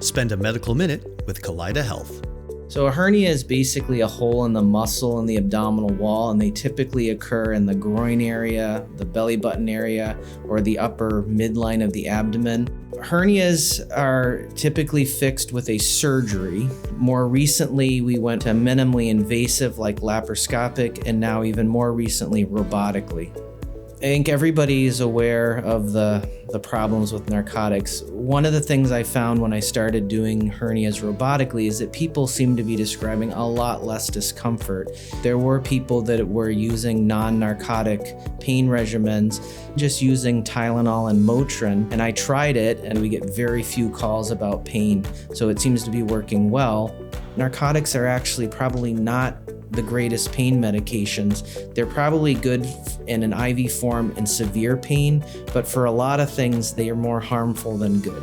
Spend a medical minute with Kaleida Health. So a hernia is basically a hole in the muscle in the abdominal wall, and they typically occur in the groin area, the belly button area, or the upper midline of the abdomen. Hernias are typically fixed with a surgery. More recently, we went to minimally invasive like laparoscopic, and now even more recently, robotically. I think everybody is aware of the problems with narcotics. One of the things I found when I started doing hernias robotically is that people seem to be describing a lot less discomfort. There were people that were using non-narcotic pain regimens, just using Tylenol and Motrin, and I tried it and we get very few calls about pain, so it seems to be working well. Narcotics are actually probably not the greatest pain medications. They're probably good in an IV form in severe pain, but for a lot of things, they are more harmful than good.